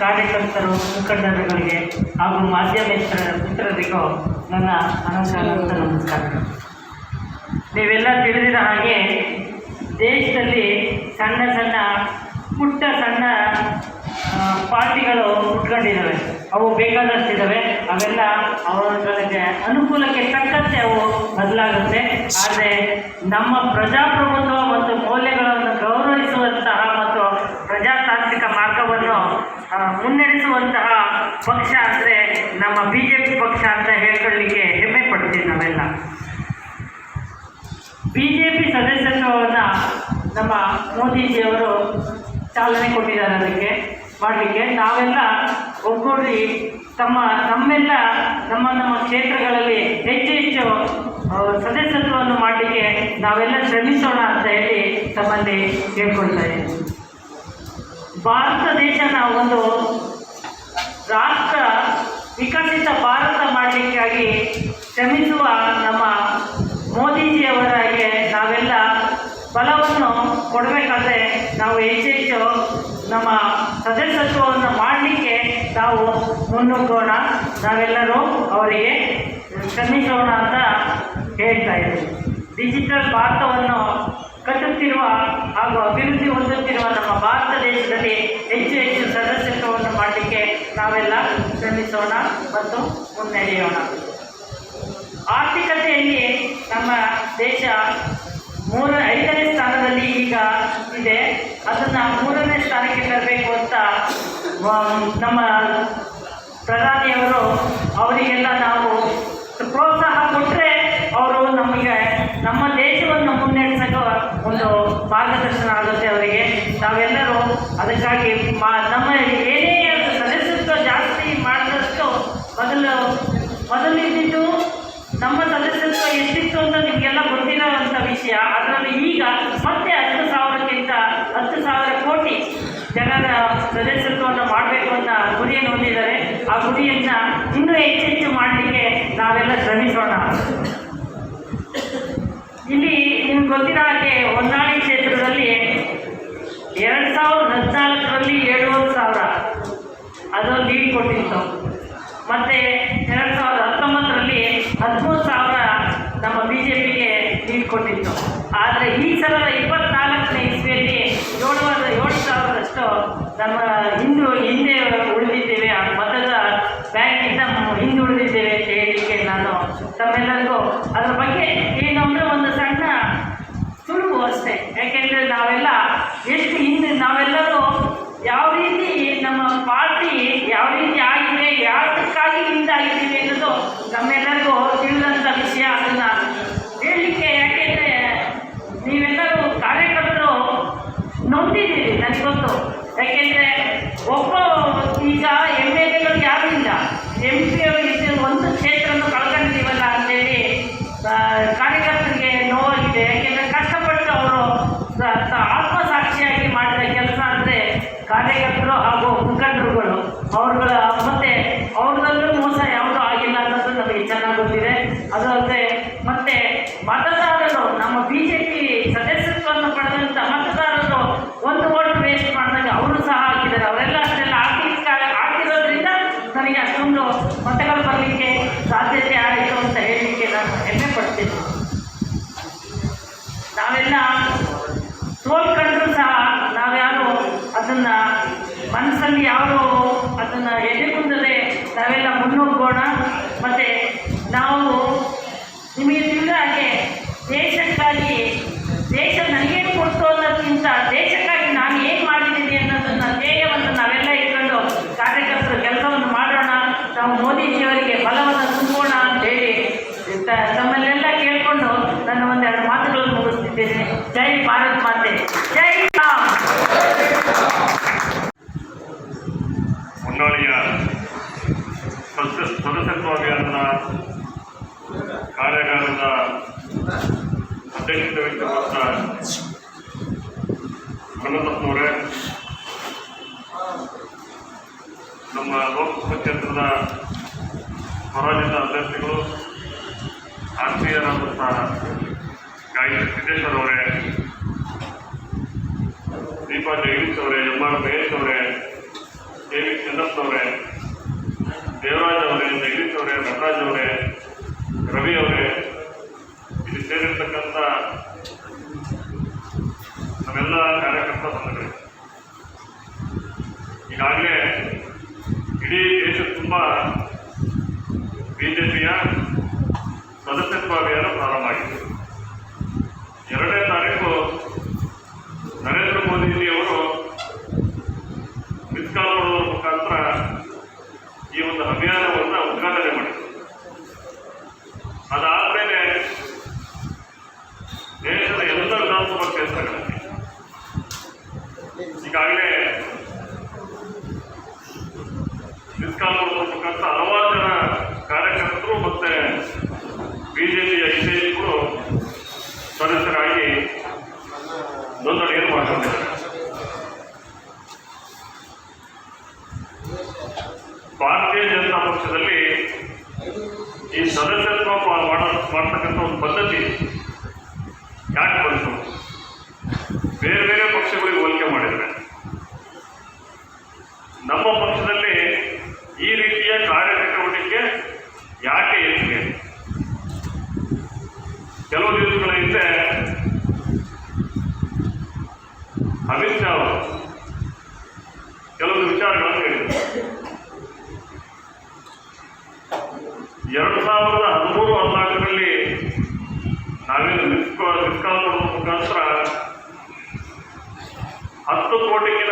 ಕಾರ್ಯಕರ್ತರು, ಮುಖಂಡರುಗಳಿಗೆ ಹಾಗೂ ಮಾಧ್ಯಮ ಮಿತ್ರರಿಗೂ ನನ್ನ ಅನಂತ ನಮಸ್ಕಾರಗಳು. ನೀವೆಲ್ಲ ತಿಳಿದಿರೋ ಹಾಗೆ ದೇಶದಲ್ಲಿ ಸಣ್ಣ ಪಾರ್ಟಿಗಳು ಹುಟ್ಕೊಂಡಿದ್ದಾವೆ. ಅವು ಬೇಕಾದಷ್ಟಿದ್ದಾವೆ. ಅವೆಲ್ಲ ಅವರಿಗೆ ಅನುಕೂಲಕ್ಕೆ ತಕ್ಕಂತೆ ಅವು ಬದಲಾಗುತ್ತೆ. ಆದರೆ ನಮ್ಮ ಪ್ರಜಾಪ್ರಭುತ್ವ ಮತ್ತು ಮೌಲ್ಯಗಳನ್ನು ಗೌರವಿಸುವಂತಹ ಮತ್ತು ಪ್ರಜಾತಾಂತ್ರಿಕ ಮಾರ್ಗವನ್ನು ಮುನ್ನಡೆಸುವಂತಹ ಪಕ್ಷ ಅಂದರೆ ನಮ್ಮ BJP ಪಕ್ಷ ಅಂತ ಹೇಳ್ಕೊಳ್ಳಿಕ್ಕೆ ಹೆಮ್ಮೆ ಪಡ್ತೀವಿ ನಾವೆಲ್ಲ. BJP ಸದಸ್ಯತ್ವವನ್ನು ನಮ್ಮ ಮೋದಿಜಿಯವರು ಚಾಲನೆ ಕೊಟ್ಟಿದ್ದಾರೆ. ಅದಕ್ಕೆ ಮಾಡಲಿಕ್ಕೆ ನಾವೆಲ್ಲ ಒಗ್ಗೂಡಿ ನಮ್ಮ ಕ್ಷೇತ್ರಗಳಲ್ಲಿ ಹೆಚ್ಚು ಸದಸ್ಯತ್ವವನ್ನು ಮಾಡಲಿಕ್ಕೆ ನಾವೆಲ್ಲ ಶ್ರಮಿಸೋಣ ಅಂತ ಹೇಳಿ ತಮ್ಮಲ್ಲಿ ಕೇಳ್ಕೊಳ್ತಾ ಇದ್ದೀವಿ. ಭಾರತ ದೇಶನ ಒಂದು ರಾಷ್ಟ್ರ ವಿಕಸಿತ ಭಾರತ ಮಾಡಲಿಕ್ಕಾಗಿ ಶ್ರಮಿಸುವ ನಮ್ಮ ಮೋದಿಜಿಯವರಿಗೆ ನಾವೆಲ್ಲ ಬಲವನ್ನು ಕೊಡಬೇಕಾದ್ರೆ ನಾವು ಹೆಚ್ಚು ನಮ್ಮ ಸದಸ್ಯತ್ವವನ್ನು ಮಾಡಲಿಕ್ಕೆ ನಾವು ಮುನ್ನುಗ್ಗೋಣ. ನಾವೆಲ್ಲರೂ ಅವರಿಗೆ ಶ್ರಮಿಸೋಣ ಅಂತ ಹೇಳ್ತಾ ಇದ್ದೀವಿ. ಡಿಜಿಟಲ್ ಭಾರತವನ್ನು ಕಟ್ಟುತ್ತಿರುವ ಹಾಗೂ ಅಭಿವೃದ್ಧಿ ಹೊಂದುತ್ತಿರುವ ನಮ್ಮ ಭಾರತ ದೇಶದಲ್ಲಿ ಹೆಚ್ಚು ಸದಸ್ಯತ್ವವನ್ನು ಮಾಡಲಿಕ್ಕೆ ನಾವೆಲ್ಲ ಶ್ರಮಿಸೋಣ ಮತ್ತು ಮುನ್ನಡೆಯೋಣ. ಆರ್ಥಿಕತೆಯಲ್ಲಿ ನಮ್ಮ ದೇಶ 5ನೇ ಸ್ಥಾನದಲ್ಲಿ ಈಗ ಇದೆ. ಅದನ್ನು 3ನೇ ಸ್ಥಾನಕ್ಕೆ ತರಬೇಕು ಅಂತ ನಮ್ಮ ಪ್ರಧಾನಿಯವರು ಅವರಿಗೆಲ್ಲ ನಾವು ಪ್ರೋತ್ಸಾಹ ಕೊಟ್ಟರೆ ಅವರು ನಮಗೆ ನಮ್ಮ ದೇಶವನ್ನು ಮುನ್ನಡೆಸೋಕೆ ಒಂದು ಮಾರ್ಗದರ್ಶನ ಆಗುತ್ತೆ ಅವರಿಗೆ. ನಾವೆಲ್ಲರೂ ಅದಕ್ಕಾಗಿ ನಮ್ಮ ಏನೇ ಸದಸ್ಯತ್ವ ಜಾಸ್ತಿ ಮಾಡಿದಷ್ಟು ಮೊದಲಿದ್ದು ನಮ್ಮ ಸದಸ್ಯತ್ವ ಎಷ್ಟಿತ್ತು ಅಂತ ನಿಮಗೆಲ್ಲ ಗೊತ್ತಿರೋವಂಥ ವಿಷಯ. ಅದರಲ್ಲಿ ಈಗ ಮತ್ತೆ 10,000 ಕೋಟಿ ಜನರ ಸದಸ್ಯತ್ವವನ್ನು ಮಾಡಬೇಕು ಅಂತ ಗುರಿಯನ್ನು ಹೊಂದಿದ್ದಾರೆ. ಆ ಗುರಿಯನ್ನು ಇನ್ನೂ ಹೆಚ್ಚು ಮಾಡಲಿಕ್ಕೆ ನಾವೆಲ್ಲ ಶ್ರಮಿಸೋಣ. ಇಲ್ಲಿ ನಿಮ್ಗೆ ಗೊತ್ತಿರೋ ಹಾಗೆ ಹೊನ್ನಾಳಿ ಕ್ಷೇತ್ರದಲ್ಲಿ 2014ರಲ್ಲಿ 7,500 ಅದು ಲೀಡ್ ಕೊಟ್ಟಿತ್ತು. ಮತ್ತು 2019ರಲ್ಲಿ 13,000 ನಮ್ಮ BJPಗೆ ಲೀಡ್ ಕೊಟ್ಟಿತ್ತು. ಆದರೆ ಈ ಸಲ 24ನೇ ಇಸ್ವಿಯಲ್ಲಿ 7,000ರಷ್ಟು ನಮ್ಮ ಹಿಂದೆ ಉಳಿದಿದ್ದೇವೆ. ಮತದ ಬ್ಯಾಂಕಿಂದ ಹಿಂದೆ ಉಳಿದಿದ್ದೇವೆ ಅಂತ ಹೇಳಲಿಕ್ಕೆ ನಾನು ತಮ್ಮೆಲ್ಲರಿಗೂ ಅದರ ಬಗ್ಗೆ ಏನು ಅಂದರೆ ಒಂದು ಸಣ್ಣ ಸುಳುವು ಅಷ್ಟೇ. ಯಾಕೆಂದರೆ ನಾವೆಲ್ಲ ಎಷ್ಟು ಹಿಂದೆ ನಾವೆಲ್ಲರೂ ಯಾವ ರೀತಿ ನಮ್ಮ ಪಾರ್ಟಿ ಯಾವ ರೀತಿ ಆಗಿದೆ, ಯಾವುದಕ್ಕಾಗಿ ಹಿಂದಾಗಿದ್ದೀವಿ ಅನ್ನೋದು ನಮ್ಮೆಲ್ಲರಿಗೂ ತಿಳಿದಂಥ ವಿಷಯ. ಅದನ್ನು ಹೇಳಲಿಕ್ಕೆ ಯಾಕೆಂದರೆ ನೀವೆಲ್ಲರೂ ಕಾರ್ಯಕರ್ತರು ನೊಂದಿದ್ದೀರಿ, ನನಗೆ ಗೊತ್ತು. ಯಾಕೆಂದರೆ ಈಗ MLAಗಳು ಯಾರೂ ಇಲ್ಲ, MP ಒಂದು ಕ್ಷೇತ್ರವನ್ನು ಕಳ್ಕೊಂಡಿದ್ದೀವಲ್ಲ ಅಂತೇಳಿ ಕಾರ್ಯಕರ್ತರಿಗೆ ನೋವಾಗಿದೆ. ಯಾಕೆಂದರೆ ಕಷ್ಟಪಟ್ಟು ಅವರು ಆತ್ಮಸಾಕ್ಷಿಯಾಗಿ ಮಾಡಿದ ಕೆಲಸ ಅಂದರೆ ಕಾರ್ಯಕರ್ತರು ಹಾಗೂ ಮುಖಂಡರುಗಳು ಅವ್ರುಗಳ ಮತ್ತು ಅವ್ರದಲ್ಲೂ ಮೋಸ ಯಾವುದೂ ಆಗಿಲ್ಲ ಅನ್ನೋದು ನಮಗೆ ಚೆನ್ನಾಗಿ ಗೊತ್ತಿದೆ. ಅದು ಅಲ್ಲದೆ ಮತ್ತು ಮತದಾರರು ನಮ್ಮ BJP ಸದಸ್ಯತ್ವವನ್ನು ಪಡೆದಂಥ ಮತದಾರರು ಒಂದು ವೋಟ್ ವೇಸ್ಟ್ ಮಾಡಿದಾಗ ಅವರು ಸಹ ಹಾಕಿದ್ದಾರೆ. ಅವರೆಲ್ಲ ಅಷ್ಟೆಲ್ಲ ಹಾಕಿರೋದ್ರಿಂದ ನನಗೆ ಅಷ್ಟೊಂದು ಮತಗಳು ಬರಲಿಕ್ಕೆ ಸಾಧ್ಯತೆ ಆಯಿತು ಅಂತ ಹೇಳಲಿಕ್ಕೆ ನಾನು ಹೆಮ್ಮೆ ಪಡ್ತೀನಿ. ನಾವೆಲ್ಲ ಸೋಲ್ಕೊಂಡ್ರೂ ಸಹ ನಾವ್ಯಾರು ಅದನ್ನು ಮನಸ್ಸಲ್ಲಿ ಯಾರು ಅದನ್ನು ಎದೆಗುಂದದೆ ನಾವೆಲ್ಲ ಮುನ್ನುಗ್ಗೋಣ. ಮತ್ತು ನಾವು ನಿಮಗೆ ತಿಳಿದ ಹಾಗೆ ದೇಶಕ್ಕಾಗಿ ದೇಶ ನನಗೇನು ಕೊಡ್ತು ಅನ್ನೋದಕ್ಕಿಂತ ದೇಶಕ್ಕಾಗಿ ನಾನು ಏನು ಮಾಡಿದ್ದೀನಿ ಅನ್ನೋದನ್ನು ಧ್ಯೇಯವನ್ನು ನಾವೆಲ್ಲ ಇಟ್ಕೊಂಡು ಕಾರ್ಯಕರ್ತರು ಕೆಲಸವನ್ನು ಮಾಡೋಣ. ನಾವು ಮೋದಿಜಿಯವರಿಗೆ ಬಲವನ್ನು ತುಂಬೋಣ ಅಂತ ಹೇಳಿ ತಮ್ಮಲ್ಲೆಲ್ಲ ಕೇಳಿಕೊಂಡು ನನ್ನ ಒಂದೆರಡು ಮಾತುಗಳನ್ನು ಮುಗಿಸ್ತಿದ್ದೇನೆ. ಜೈ ಭಾರತ್ ಮಾತೆ, ಜೈ ರಾಮ್. ಹೊನ್ನಾಳಿಯ ಸದಸ್ಯತ್ವ ಅಭಿಯಾನದ ಕಾರ್ಯಾಗಾರದ ಅಧ್ಯಕ್ಷತೆ ವಹಿಸಿಕೊಂಡ ಮನೋತತ್ವರೇ, ನಮ್ಮ ಲೋಕಸಭಾ ಕ್ಷೇತ್ರದ ಪರಾಜಿತ ಅಭ್ಯರ್ಥಿಗಳು ಆತ್ಮೀಯರಾದಂತಹ ಗಾಯಕ ಸಿದ್ದೇಶ್ವರ್ ಅವರೇ, ದೀಪಾ ಜಗದೀಶ್ ಅವರೇ, MR ಮಹೇಶ್ ಅವರೇ, ದೇವಿ ಚಂದ್ರಪ್ಪನವರೇ, ದೇವರಾಜ್ ಅವರೇ, ಜಗದೀಶ್ ಅವರೇ, ನಟರಾಜ್ ಅವರೇ, ರವಿ ಅವರೇ, ಇಲ್ಲಿ ಸೇರಿರ್ತಕ್ಕಂಥ ನಮ್ಮೆಲ್ಲ ಕಾರ್ಯಕರ್ತ ಬಂಧುಗಳೇ, ಈಗಾಗಲೇ ಇಡೀ ದೇಶ ತುಂಬ ಬಿಜೆಪಿಯ ಸದಸ್ಯತ್ವ ಅಭಿಯಾನ ಪ್ರಾರಂಭ ಆಗಿದೆ. 2ನೇ ತಾರೀಕು ನರೇಂದ್ರ ಮೋದಿಜಿಯವರು ಮಿಸ್ ಕಾಲ್ ಮಾಡುವ ಮುಖಾಂತರ ಈ ಒಂದು ಅಭಿಯಾನವನ್ನು ಉದ್ಘಾಟನೆ ಮಾಡಿದರು. ಅದಾದಮೇಲೆ ದೇಶದ ಎಲ್ಲ ವಿಧಾನಸಭಾ ಕ್ಷೇತ್ರಗಳಲ್ಲಿ ಈಗಾಗಲೇ ಮಿಸ್ ಕಾಲ್ ಮಾಡುವ ಮುಖಾಂತರ ಹಲವಾರು ಜನ ಕಾರ್ಯಕರ್ತರು ಮತ್ತೆ ಬಿಜೆಪಿಯ ಹಿತೈಷಿಗಳು ಸದಸ್ಯರಾಗಿ ನೋಂದಣಿಯನ್ನು ಮಾಡಿಕೊಂಡಿದ್ದಾರೆ. ಭಾರತೀಯ ಜನತಾ ಪಕ್ಷದಲ್ಲಿ ಈ ಸದಸ್ಯತ್ವ ಮಾಡ್ತಕ್ಕಂಥ ಒಂದು ಪದ್ಧತಿ ಯಾಕೆ ಬಂತು? ಬೇರೆ ಬೇರೆ ಪಕ್ಷಗಳಿಗೆ ಹೋಲಿಕೆ ಮಾಡಿದರೆ ನಮ್ಮ ಪಕ್ಷದಲ್ಲಿ ಈ ರೀತಿಯ ಕಾರ್ಯಚಟುವಟಿಕೆ ಯಾಕೆ ಹೆಚ್ಚಿಗೆ? ಕೆಲವು ದಿವಸಗಳ ಹಿಂದೆ ಅಮಿತ್ ಶಾ ಅವರು ಕೆಲವೊಂದು ವಿಚಾರಗಳನ್ನು ಹೇಳಿದರು. 2013-14ರಲ್ಲಿ ನಾವೇನು ಮಿಸ್ ಕಾಲ್ ಮಾಡುವ ಮುಖಾಂತರ 10 ಕೋಟಿಗಿಂತ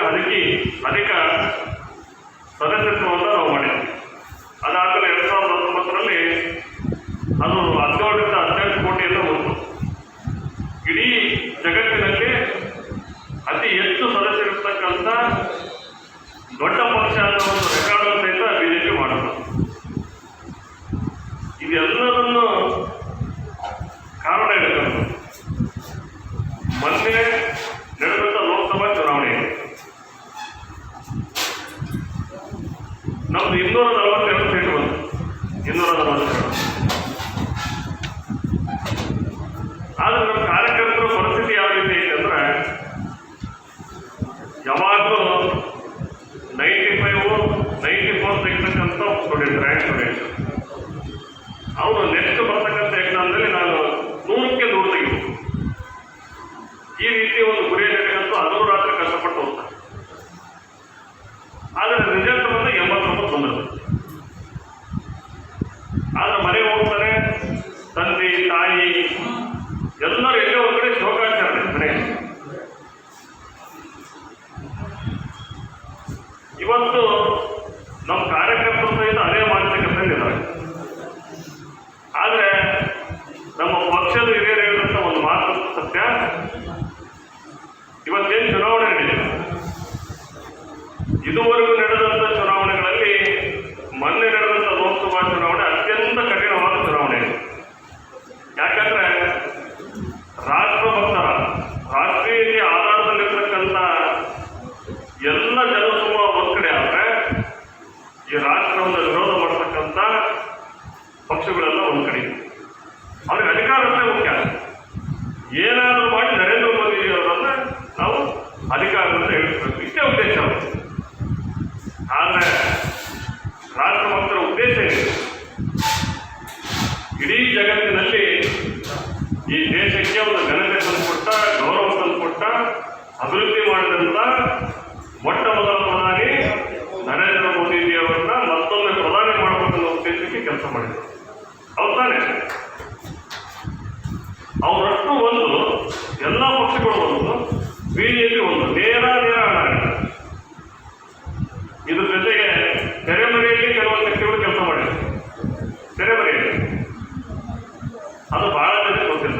ಅಧಿಕ ಸದಸ್ಯತ್ವವನ್ನು ನಾವು ಮಾಡಿದ್ವಿ. ಅದಾದಮೇಲೆ 2019ರಲ್ಲಿ ಅದು 17 ಕೋಟಿಯನ್ನು ಬಂತು. ಇಡೀ ಜಗತ್ತಿನಲ್ಲಿ ಅತಿ ಹೆಚ್ಚು ಸದಸ್ಯರಿರ್ತಕ್ಕಂಥ ದೊಡ್ಡ ಪಕ್ಷ ಅನ್ನೋ ಒಂದು ರೆಕಾರ್ಡ್ ಸಹಿತ ಬಿಜೆಪಿ ಮಾಡೋದು. ಇದೆಲ್ಲದನ್ನು ಕಾರಣ ಇರಬೇಕು. ಮೊನ್ನೆ ನಡೆದಂಥ ಲೋಕಸಭಾ ಚುನಾವಣೆ ನಮ್ದು 242 ಸೀಟು ಬಂತು. 242. ಆದರೆ ನಮ್ಮ ಕಾರ್ಯಕರ್ತರ ಪರಿಸ್ಥಿತಿ ಯಾವ ರೀತಿ ಐತೆ ಅಂದ್ರೆ ಯಾವಾಗಲೂ 95-94 ತೆಗಿತಕ್ಕಂಥ ಸ್ಟೂಡೆಂಟ್ ರ್ಯಾಂಕ್ ಸ್ಟೂಡೆಂಟ್ ಅವರು ನೆಕ್ಸ್ಟ್ ಬರ್ತಕ್ಕಂಥ ಎಕ್ಸಾಮ್ನಲ್ಲಿ ನಾನು 100ಕ್ಕೆ 100 ತೆಗಿಬೇಕು. ಈ ರೀತಿ ಒಂದು ಗುರಿಯಲ್ಲಿರ್ತಕ್ಕಂಥ ಹಲವು ರಾತ್ರಿ ಕಷ್ಟಪಟ್ಟು ಹೋಗ್ತಾರೆ. ಆದರೆ ರಿಸಲ್ಟ್ ಬಂದು 89 ಬಂದಿರುತ್ತೆ. ಆದರೆ ಮನೆಗೆ ಹೋಗ್ತಾರೆ, ತಂದೆ ತಾಯಿ ಎಲ್ಲರೂ ಎಲ್ಲೇ ಒಂದು ಕಡೆ ಶೋಕಾಚಾರಣೆ ಮನೆಯಲ್ಲಿ. ಇವತ್ತು ನಮ್ಮ ಕಾರ್ಯಕರ್ತರು ಸಹಿತ ಅದೇ ಮಾನಸಿಕತೆಯಲ್ಲಿದ್ದಾರೆ. ಆದರೆ ನಮ್ಮ ಪಕ್ಷದ ಹಿರಿಯರು ಹೇಳಿದಂಥ ಒಂದು ಮಾತು ಸತ್ಯ. ಇವತ್ತೇನು ಚುನಾವಣೆ ನಡೆದಿದೆ, ಇದುವರೆಗೂ ನಡೆದಂಥ ಚುನಾವಣೆಗಳಲ್ಲಿ ಮೊನ್ನೆ ನಡೆದಂಥ ಲೋಕಸಭಾ ಚುನಾವಣೆ ಅತ್ಯಂತ ಕಠಿಣವಾದ ಚುನಾವಣೆ ಇದೆ. ಯಾಕಂದ್ರೆ ರಾಷ್ಟ್ರಭಕ್ತರ ರಾಷ್ಟ್ರೀಯ ಆಧಾರದಲ್ಲಿರ್ತಕ್ಕಂಥ ಎಲ್ಲ ಜನಸಮೂಹ ಒಂದ್ ಕಡೆ ಆದರೆ ಈ ರಾಷ್ಟ್ರವನ್ನು ವಿರೋಧ ಮಾಡತಕ್ಕಂಥ ಪಕ್ಷಗಳೆಲ್ಲ ಒಂದ್ ಕಡೆ. ಅವ್ರಿಗೆ ಅಧಿಕಾರವೇ ಮುಖ್ಯ. ಏನಾದರೂ ಮಾಡಿ ನರೇಂದ್ರ ಮೋದಿಯವರನ್ನ ನಾವು ಅಧಿಕಾರ ಅಂತ ಹೇಳ್ಬೇಕು, ಇಷ್ಟೇ ಉದ್ದೇಶ. ಆದರೆ ರಾಷ್ಟ್ರಭಕ್ತರ ಉದ್ದೇಶ ಇದೆ ಇಡೀ ಜಗತ್ತಿನಲ್ಲಿ ಈ ದೇಶಕ್ಕೆ ಒಂದು ಘನತೆ ತಂದುಕೊಟ್ಟ, ಗೌರವ ತಂದುಕೊಟ್ಟ, ಅಭಿವೃದ್ಧಿ ಮಾಡಿದಂಥ ಮೊಟ್ಟ ಮೊದಲ ಪ್ರಧಾನಿ ನರೇಂದ್ರ ಮೋದಿಜಿಯವರನ್ನ ಮತ್ತೊಮ್ಮೆ ಪ್ರಧಾನಿ ಮಾಡಬೇಕನ್ನೋ ಉದ್ದೇಶಕ್ಕೆ ಕೆಲಸ ಮಾಡಿದರು. ಹೌದು ತಾನೆ? ಅವರಷ್ಟು ಒಂದು ಎಲ್ಲ ಪಕ್ಷಗಳು ಒಂದು, ಬಿಜೆಪಿ ಒಂದು, ನೇರ ಹಣ ಆಗಿದೆ. ಇದ್ರ ಜೊತೆಗೆ ತೆರೆಮರೆಯಲ್ಲಿ ಕೆಲವೊಂದು ವ್ಯಕ್ತಿಗಳು ಕೆಲಸ ಮಾಡಿದ್ರು. ತೆರೆಮರೆಯಲ್ಲಿ ಅದು ಬಹಳ ಜನಕ್ಕೆ ಗೊತ್ತಿಲ್ಲ.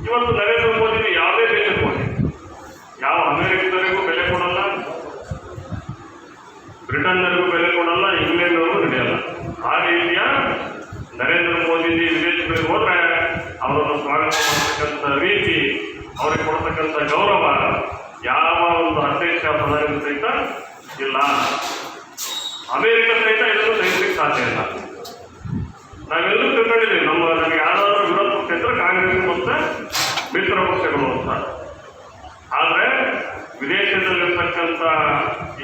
ಇವತ್ತು ನರೇಂದ್ರ ಮೋದಿ ಯಾವುದೇ ದೇಶಕ್ಕೆ ಹೋಗಿ ಯಾವ ಅಮೆರಿಕದವರಿಗೂ ಬೆಲೆ ಕೊಡಲ್ಲ, ಬ್ರಿಟನ್ನರಿಗೂ ಬೆಲೆ ಕೊಡಲ್ಲ, ಇಂಗ್ಲೆಂಡ್ವರೆಗೂ ನಡೆಯಲ್ಲ. ಆ ರೀತಿಯ ನರೇಂದ್ರ ಮೋದಿಜಿ ವಿದೇಶಗಳಿಗೆ ಹೋದ್ರೆ ಅವರನ್ನು ಸ್ವಾಗತ ಮಾಡತಕ್ಕಂಥ ರೀತಿ, ಅವರಿಗೆ ಕೊಡ್ತಕ್ಕಂಥ ಗೌರವ ಯಾವ ಒಂದು ಅಧ್ಯಕ್ಷ ಪ್ರಧಾನಿ ಸಹಿತ ಇಲ್ಲ. ಅಮೆರಿಕ ಸಹಿತ ಇದನ್ನು ಸಹಿಸಲಿಕ್ಕೆ ಸಾಧ್ಯ ಇಲ್ಲ. ನಾವೆಲ್ಲರೂ ತಿಳ್ಕೊಂಡಿದ್ದೀವಿ, ನಮಗೆ ಯಾರಾದರೂ ವಿರೋಧ ಪಕ್ಷ ಇದ್ರೆ ಕಾಂಗ್ರೆಸ್ ಮತ್ತು ಮಿತ್ರ ಪಕ್ಷಗಳು ಅಂತ. ಆದರೆ ವಿದೇಶದಲ್ಲಿರ್ತಕ್ಕಂಥ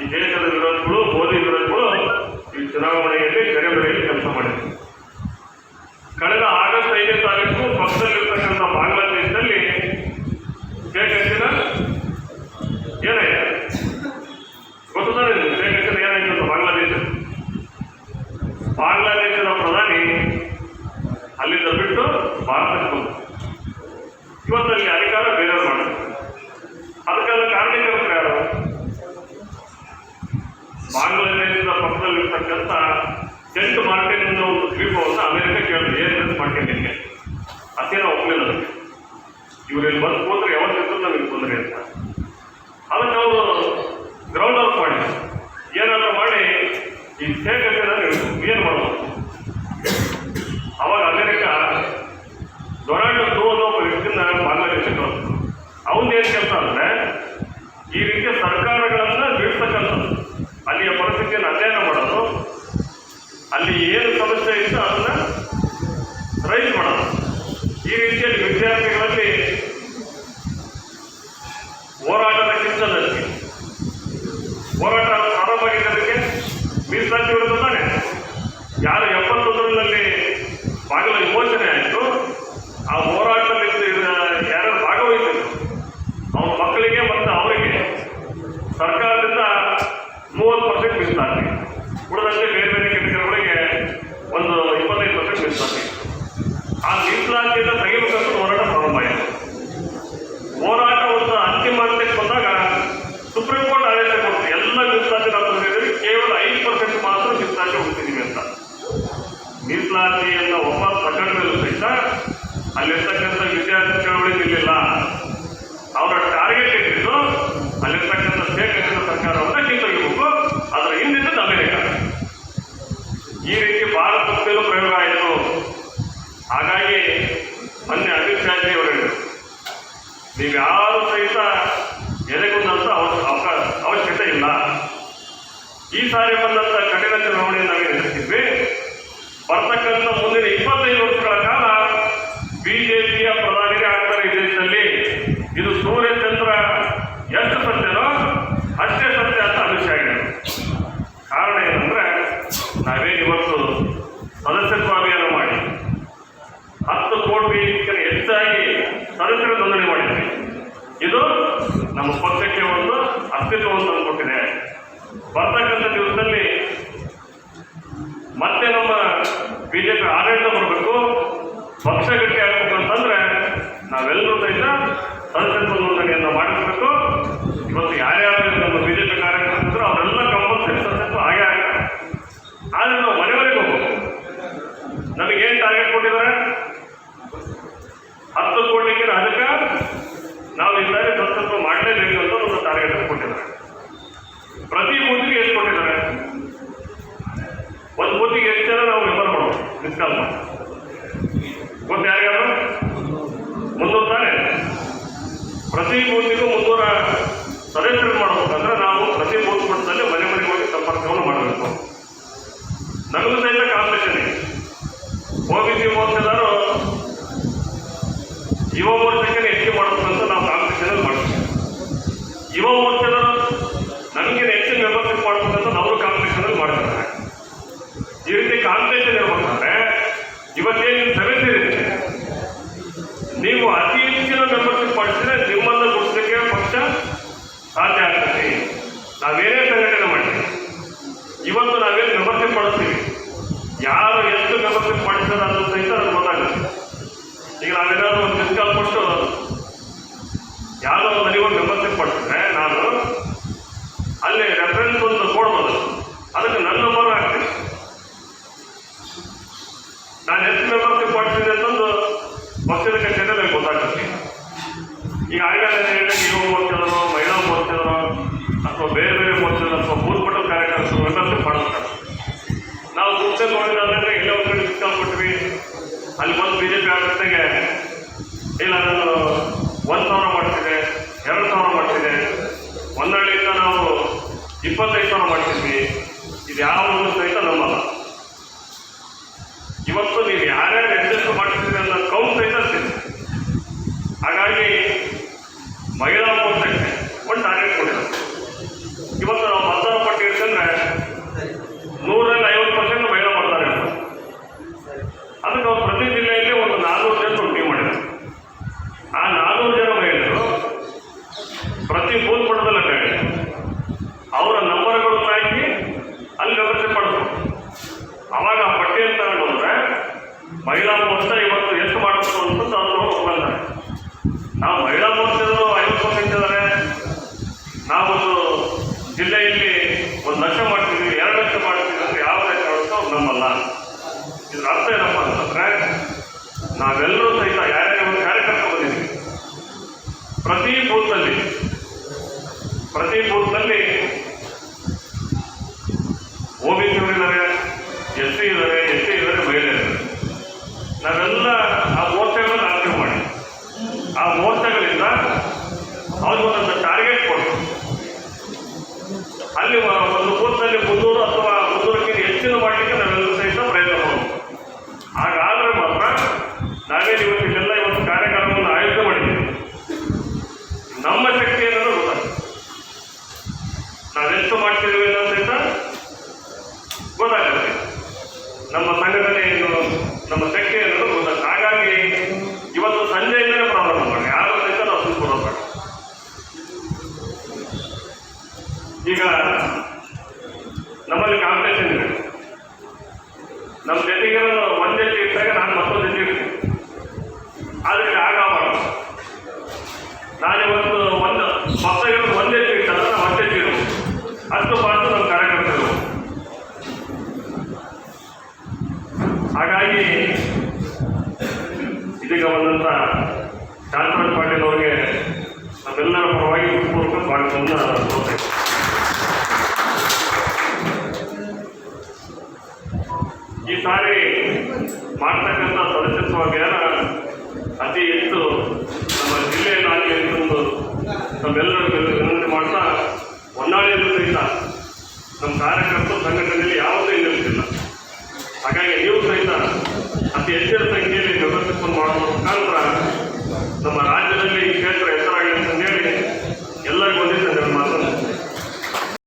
ಈ ದೇಶದ ವಿರೋಧಿಗಳು, ಮೋದಿ ವಿರೋಧಿಗಳು ಈ ಚುನಾವಣೆಯಲ್ಲಿ ಬೆರೆಯಲ್ಲಿ ಕೆಲಸ ಮಾಡಿದ್ರು. ಕಳೆದ ಆಗಸ್ಟ್ 5ನೇ ತಾರೀಕು ಪಕ್ಕದಲ್ಲಿರ್ತಕ್ಕಂಥ ಬಾಂಗ್ಲಾದೇಶದಲ್ಲಿ ಶೇಖ್ ಹಸೀನಾ ಏನಾಯ್ತು ಗೊತ್ತಾನೆ. ಶೇಖ್ ಹಸೀನಾ ಏನಾಯ್ತು ಅಂತ ಬಾಂಗ್ಲಾದೇಶದ ಪ್ರಧಾನಿ ಅಲ್ಲಿಂದ ಬಿಟ್ಟು ಭಾರತಕ್ಕೆ ಬಂತು. ಇವತ್ತಲ್ಲಿ ಅಧಿಕಾರ ಬೇರೆಯವ್ರು ಮಾಡಿದ್ರು. ಅದಕ್ಕೆಲ್ಲ ಕಾರಣಕರ್ತರು ಯಾರು? ಬಾಂಗ್ಲಾದೇಶದ ಪಕ್ಕದಲ್ಲಿರ್ತಕ್ಕಂಥ ಸೆಂಟ್ ಮಾರ್ಟಿನ್ ಅನ್ನೋ ಒಂದು ದ್ವೀಪವನ್ನು ಅಮೆರಿಕ ಕೇಳಿದ್ರು, ಏನು ಮಾಡ್ಕೊಂಡಿದ್ದೆ ಅದೇನ ಒಪ್ಪಲಿಲ್ಲ ಅದಕ್ಕೆ. ಇವರಲ್ಲಿ ಬಂದು ಕೂತ್ರೆ ಯಾವತ್ತಿದ್ರು ನಮಗೆ ತೊಂದರೆ ಅಂತ. ಅದಕ್ಕೆ ಅವರು ಗ್ರೌಂಡ್ ಔಟ್ ಮಾಡಿ ಏನಾದರೂ ಮಾಡಿ ಈ ಶೇಖ್ ಹಸೀನಾ ಏನು ಮಾಡೋದು. ಅವಾಗ ಅಮೆರಿಕ ಡೊನಾಲ್ಡ್ ಟ್ರಂಪ್ ಅನ್ನೋ ಒಬ್ಬ ವ್ಯಕ್ತಿನ ಬಾಂಗ್ಲಾದೇಶಕ್ಕೆ ಕಳಿಸ್ತು. ಅವನೇನು ಕೆಲಸ ಅಂದರೆ ಈ ರೀತಿಯ ಸರ್ಕಾರಗಳನ್ನು ಬೀಳ್ತಕ್ಕಂಥದ್ದು, ಅಲ್ಲಿಯ ಪರಿಸ್ಥಿತಿಯನ್ನು ಅಧ್ಯಯನ ಮಾಡೋದು, ಅಲ್ಲಿ ಏನು ಸಮಸ್ಯೆ ಇತ್ತು ಅದನ್ನು ರೈಸ್ ಮಾಡೋದು. ಈ ರೀತಿಯಲ್ಲಿ ವಿದ್ಯಾರ್ಥಿಗಳಲ್ಲಿ ಹೋರಾಟದ ಕಿಚ್ಚದಲ್ಲಿ ಹೋರಾಟ ಪ್ರಾರಂಭವಾಗಿದ್ದದಕ್ಕೆ ಮೀಸಲಾತಿ ವಿರುದ್ಧ ತಾನೆ. ಯಾರು 71ರಲ್ಲಿ ಬಾಗಿಲ ವಿಮೋಚನೆ ಆಯಿತು, ಆ ಹೋರಾಟದಲ್ಲಿ ಯಾರು ಭಾಗವಹಿಸಿದ್ರು ಅವ್ರ ಮಕ್ಕಳಿಗೆ ಮತ್ತು ಅವರಿಗೆ ಸರ್ಕಾರದಿಂದ 30% ಮೀಸಲಾತಿ, ಉಳಿದಂತೆ ಬೇರೆ ಬೇರೆ ಕೆಟಗರಿಗಳಿಗೆ ಒಂದು 25% ಮೀಸಲಾತಿ. ಆ ಮೀಸಲಾತಿಯಿಂದ ತೆಗಿಬೇಕಂತ ಹೋರಾಟ ಪ್ರಾರಂಭ ಆಯಿತು. ಹೋರಾಟ ಒಂದು ಅಂತಿಮ ಹಂತಕ್ಕೆ ಬಂದಾಗ ಸುಪ್ರೀಂ ಕೋರ್ಟ್ ಆದೇಶ ಕೊಡ್ತು, ಎಲ್ಲ ಮೀಸಲಾತಿ ನಾವು ತಂದಿದ್ದೀವಿ, ಕೇವಲ 5% ಮಾತ್ರ ಮೀಸಲಾತಿ ಉಳಿಸಿದ್ದೀವಿ ಅಂತ. ಮೀಸಲಾತಿಯನ್ನು ವಾಪಸ್ ತಗೊಂಡ್ಮೇಲೂ ಸಹಿತ ಅಲ್ಲಿರ್ತಕ್ಕಂಥ ವಿದ್ಯಾರ್ಥಿ ಚಳವಳಿ ನಿಲ್ಲಿಲ್ಲ. ಅವರ ಟಾರ್ಗೆಟ್ ಇಟ್ಟಿದ್ದು ಅಲ್ಲಿರ್ತಕ್ಕಂಥ ಶೇಖ್ ಹಸೀನಾ ಸರ್ಕಾರವನ್ನು ಕಿತ್ತೊಗಿಬೇಕು. ಅದರ ಹಿಂದಿದ್ದು ಅಮೆರಿಕ. ಈ ರೀತಿ ಭಾರತದ ಮೇಲೂ ಪ್ರಯೋಗ ಆಯಿತು. ಹಾಗಾಗಿ ಮೊನ್ನೆ ಅಮಿತ್ ಶಾಜಿ ಅವರು ಹೇಳಿದರು, ನೀವ್ಯಾರು ಸಹಿತ ಎದೆಗುಂದಂತ ಅವಶ್ಯಕತೆ ಇಲ್ಲ. ಈ ಸಾರಿ ಬಂದಂಥ ಕಠಿಣ ಚುನಾವಣೆಯನ್ನು ನಾವೇ ಎದುರಿಸಿದ್ವಿ. ಬರ್ತಕ್ಕಂಥ ಮುಂದಿನ 25 ವರ್ಷಗಳ ಕಾಲ ಬಿಜೆಪಿಯ ಪ್ರಧಾನಿಗೆ ಆಗ್ತಾರೆ ಈ ದೇಶದಲ್ಲಿ. ಇದು ಸೂರ್ಯ ಚಂದ್ರ ಎಷ್ಟು ಸತ್ಯನೋ ಅಷ್ಟೇ ಸತ್ಯ ಅಂತ ಅಮಿತ್ ಶಾ ಹೇಳಿದರು. ಕಾರಣ ಏನಂದ್ರೆ ನಾವೇನು ಇವತ್ತು ಸದಸ್ಯತ್ವ ಅಭಿಯಾನ ಮಾಡಿ 10 ಕೋಟಿಗಿಂತ ಹೆಚ್ಚಾಗಿ ಸದಸ್ಯರ ನೋಂದಣಿ ಮಾಡಿದ್ವಿ. ಇದು ನಮ್ಮ ಪಕ್ಷಕ್ಕೆ ಒಂದು ಅಸ್ತಿತ್ವವನ್ನು ತಂದುಕೊಟ್ಟಿದೆ. ಬರ್ತಕ್ಕಂಥ ದಿವಸದಲ್ಲಿ ಮತ್ತೆ ನಮ್ಮ ಬಿಜೆಪಿ ಆಡಳಿತ ಬರಬೇಕು, ಪಕ್ಷ ಗಟ್ಟಿ ಆಗಬೇಕು ಅಂತಂದ್ರೆ ನಾವೆಲ್ಲರೂ ಸಹಿತ ಸದಸ್ಯತ್ವ ನೋಂದಣಿಯನ್ನು ಮಾಡಿಸ್ಬೇಕು. ಇವತ್ತು ಯಾರ್ಯಾರು ನಮ್ಮ ಬಿಜೆಪಿ ಕಾರ್ಯಕರ್ತರು ಅವರೆಲ್ಲ ಕಂಪಲ್ಸರಿ ಸದಸ್ಯತ್ವ ಆಗೇ ಆಗ್ತಾರೆ. ಆದರೆ ನಾವು ಮನೆಯವರೆಗೆ ಹೋಗ್ಬೇಕು. ನಮಗೇನು ಟಾರ್ಗೆಟ್ ಕೊಟ್ಟಿದ್ದಾರೆ? 10 ಕೋಟಿಗಿಂತ ಅದಕ್ಕೆ ನಾವು ಈ ಸಾರಿ ಸದಸ್ಯತ್ವ ಮಾಡಲೇಬೇಕು ಅಂತ ಒಂದು ಟಾರ್ಗೆಟ್ ಕೊಟ್ಟಿದ್ದಾರೆ. ಪ್ರತಿ ಬೂತಿಗೆ ಎಷ್ಟು ಕೊಟ್ಟಿದ್ದಾರೆ? ಒಂದು ಬೂತಿಗೆ ಎಷ್ಟು ಜನ ನಾವು ಮೆಂಬರ್ ಮಾಡೋದು ಮಿಸ್ಕಾಲ್ ಮಾಡಿ ಗೊತ್ತು ಯಾರಿಗಾದ್ರು? 300 ತಾನೆ. ಪ್ರತಿ ಬೂತಿಗೂ 300 ಸದಸ್ಯರು ಮಾಡಬೇಕಂದ್ರೆ ನಾವು ಪ್ರತಿ ಬೂತ್ ಮಟ್ಟದಲ್ಲಿ ಮನೆ ಮನೆಗೆ ಹೋಗಿ ಸಂಪರ್ಕವನ್ನು ಮಾಡಬೇಕು. ನಮಗೂ ಸಹಿತ ಕಾಂಪಿಟೇಷನ್ ಇದೆ. OBC ಮೋರ್ಚಾದಾರು ಯುವ ಮೋರ್ಚಾಕ್ಕೆ ಹೆಚ್ಚು ಮಾಡಬೇಕಂತ ನಾವು ಕಾಂಪಿಟೇಷನ್ ಮಾಡ್ತೀವಿ. ಯುವ ಮೋರ್ಚಾದಾರು ನಮಗೆ ಹೆಚ್ಚು ಮೆಂಬರ್ಶಿಪ್ ಮಾಡಬೇಕಂತ ನಾವು ಕಾಂಪಿಟೇಷನ್ ಮಾಡ್ತಾರೆ. ಈ ರೀತಿ ಕಾಂಪಿಟೇಷನ್ ಇರಬೇಕಾದ್ರೆ ಇವತ್ತೇನು ಸಭೆ ಸೇರಿದೆ, ನೀವು ಅತಿ ಹೆಚ್ಚಿನ ಮೆಂಬರ್ಶಿಪ್ ಮಾಡಿಸಿದ್ರೆ ನಿಮ್ಮನ್ನು ಗುರುತಿಸಲಿಕ್ಕೆ ಪಕ್ಷ ಸಾಧ್ಯ ಆಗ್ತದೆ. ನಾವೇನೇ ಸಂಘಟನೆ ಮಾಡ್ತೀವಿ, ಇವತ್ತು ನಾವೇನು ಮೆಂಬರ್ಶಿಪ್ ಮಾಡಿಸ್ತೀವಿ, ಯಾರು ಎಷ್ಟು ಮೆಂಬರ್ಶಿಪ್ ಮಾಡಿಸ್ತಾರೆ ಅನ್ನೋದು ಸಹಿತ ಅದು ಗೊತ್ತಾಗುತ್ತೆ. ಈಗ ನಾವೇನಾದ್ರು ಒಂದು ಮಿಸ್ಕಾಲ್ ಕೊಟ್ಟು ಯಾವುದೋ ಒಂದು ಮನೆಗೆ ಮೆಂಬರ್ಶಿಪ್ ಮಾಡಿಸಿದ್ರೆ ನಾನು ಅಲ್ಲಿ ರೆಫರೆನ್ಸ್ ಒಂದು ಕೊಡ್ಬೋದು, ಅದಕ್ಕೆ ನನ್ನ ನಂಬರ್ ಹಾಕ್ತೀನಿ. ನಾನು ಎಷ್ಟು ಮೆಂಬರ್ಶಿಪ್ ಮಾಡಿಸಿದೆ ಅಂತಂದು ಪಕ್ಷದ ಕಚೇರಿಯಲ್ಲಿ ಗೊತ್ತಾಗ್ತದೆ. ಈಗ ಆಗಲೇ ಯುವ ಮೋರ್ಚಾದವರು, ಮಹಿಳಾ ಮೋರ್ಚಾದವರು ಅಥವಾ ಬೇರೆ ಬೇರೆ ಮೋರ್ಚಾದ ಅಥವಾ ಬೂತ್ ಮಟ್ಟದ ಕಾರ್ಯಕರ್ತರು ಮೆಂಬರ್ಶಿಪ್ ಮಾಡಿಸ್ತಾರೆ. ನಾವು ಗುರುತೆ ನೋಡಿದ್ರೆ ಎಲ್ಲ ಒಂದು ಕಡೆ ಡಿಸ್ಕೌಂಟ್ ಕೊಟ್ವಿ, ಅಲ್ಲಿ ಬಂದು ಬಿಜೆಪಿ ಆಡಳಿತಗೆ ಇಲ್ಲ ನಾನು 1,000 ಮಾಡ್ತಿದೆ, 2,000 ಮಾಡ್ತಿದೆ, ಹೊನ್ನಾಳಿಯಿಂದ ನಾವು 25,000 ಮಾಡ್ತಿದ್ವಿ. ಇದು ಯಾವುದು ಸಹಿತ ನಮ್ಮಲ್ಲ. ಇವತ್ತು ನೀವು ಯಾರ್ಯಾರು ಅಡ್ಜಸ್ಟ್ ಮಾಡ್ತಿದ್ದೀರಿ ಅನ್ನೋ ಕೌಂಟ್ ಸಹಿತ ಅಂತೀವಿ. ಹಾಗಾಗಿ ಮಹಿಳಾ ಮೋರ್ಚಾಕ್ಕೆ ಒಂದು ಟಾರ್ಗೆಟ್ ಕೊಡಿ. ಇದರ ಅರ್ಥ ಏನಪ್ಪ ಅಂತಂದ್ರೆ ನಾವೆಲ್ಲರೂ ಸಹಿತ ಯಾರ್ಯಾರ ಒಂದು ಕಾರ್ಯಕರ್ತ ಬಂದಿದ್ದೀವಿ. ಪ್ರತಿ ಬೂತ್ನಲ್ಲಿ OBC ಇದ್ದಾರೆ, SC ಇದ್ದಾರೆ, ST ಇದ್ದಾರೆ, ಮಹಿಳೆ ಇದ್ದಾರೆ. ನಾವೆಲ್ಲ ಆ ಮೋರ್ಚಾಗಳನ್ನು ಆಯ್ಕೆ ಮಾಡಿ ಆ ಮೋರ್ಚಾಗಳಿಂದ ಅವ್ರಿಗೊಂದೊಂದು ಟಾರ್ಗೆಟ್ ಕೊಟ್ಟು ಅಲ್ಲಿ ಒಂದು ಬೂತ್ನಲ್ಲಿ 300 ಅಥವಾ 300ಕ್ಕಿಂತ ಹೆಚ್ಚಿನ ಮಾಡಲಿಕ್ಕೆ ನಾವೆಲ್ಲರೂ ಸಹಿತ ಪ್ರಯತ್ನ ಮಾಡಬೇಕು. ಹಾಗಾದ್ರೆ ಮಾತ್ರ ನಾವೇನು ಇವತ್ತಿಗೆಲ್ಲ ಇವತ್ತು ಕಾರ್ಯಕ್ರಮವನ್ನು ಆಯೋಜನೆ ಮಾಡಿದ್ದೀವಿ. ನಮ್ಮ ಶಕ್ತಿ ಏನಾದರೂ ಗೊತ್ತಾಗ್ತದೆ, ನಾವೆಷ್ಟು ಮಾಡ್ತಿದ್ದೀವಿ ಅನ್ನೋ ಸಹಿತ ಗೊತ್ತಾಗ್ತದೆ. ನಮ್ಮ ಸಂಘಟನೆ ಏನು, ನಮ್ಮ ಶಕ್ತಿ ಅನ್ನೋದು ಗೊತ್ತಾಗ್ತದೆ. ಹಾಗಾಗಿ ಇವತ್ತು ಸಂಜೆಯಿಂದಲೇ ಪ್ರಾರಂಭ ಮಾಡಿ, ಯಾರು ಸಹಿತ ನಾವು ಸುಳ್ಕೊಡೋದು. ಈಗ ನಮ್ಮಲ್ಲಿ ಕಾಂಪಿಟೇಷನ್ ಇದೆ. ನಮ್ಮ ಜೊತೆಗೆ ಒಂದು ಹೆಜ್ಜೆ ಇಟ್ಟಾಗ ನಾನು ಮತ್ತೊಂದು ಹೆಜ್ಜೆ ಇಡ್ತೀನಿ. ಆದರೆ ಆಗಬಾರ್ದು. ನಾನಿವತ್ತು ಒಂದು ಮಕ್ಕಳಿಗೆ ಒಂದು ಹೆಜ್ಜೆ ಇಟ್ಟಲ್ಲ, ನಾವು ಒಂದು ಹೆಜ್ಜೆ ಇಡಬೇಕು. ಅಷ್ಟು ಮಾತ್ರ ನಮ್ಮ ಕಾರ್ಯಕರ್ತರು. ಹಾಗಾಗಿ ಇದೀಗ ಬಂದಂಥ ಶಾಂತರಾಜ್ ಪಾಟೀಲ್ ಅವರಿಗೆ ನಮ್ಮೆಲ್ಲರ ಪರವಾಗಿ ಹೃತ್ಪೂರ್ವಕ ಸ್ವಾಗತವನ್ನು ಕೋರ್ತೇವೆ. ಈ ಸಾರಿ ಮಾಡ್ತಕ್ಕಂಥ ಸದಸ್ಯತ್ವ ಅಭಿಯಾನ ಅತಿ ಹೆಚ್ಚು ನಮ್ಮ ಜಿಲ್ಲೆಯಲ್ಲಾಗಲಿ ಅಂತಂದು ನಮ್ಮೆಲ್ಲರಿಗೂ ವಿನಂತಿ ಮಾಡ್ತಾ, ಹೊನ್ನಾಳಿಯಲ್ಲೂ ಸಹಿತ ನಮ್ಮ ಕಾರ್ಯಕರ್ತರು ಸಂಘಟನೆಯಲ್ಲಿ ಯಾವುದೂ ನಿಲ್ಲಿಸಿಲ್ಲ. ಹಾಗಾಗಿ ನೀವು ಸಹಿತ ಅತಿ ಹೆಚ್ಚಿನ ಸಂಖ್ಯೆಯಲ್ಲಿ ವ್ಯವಸ್ಥಿತ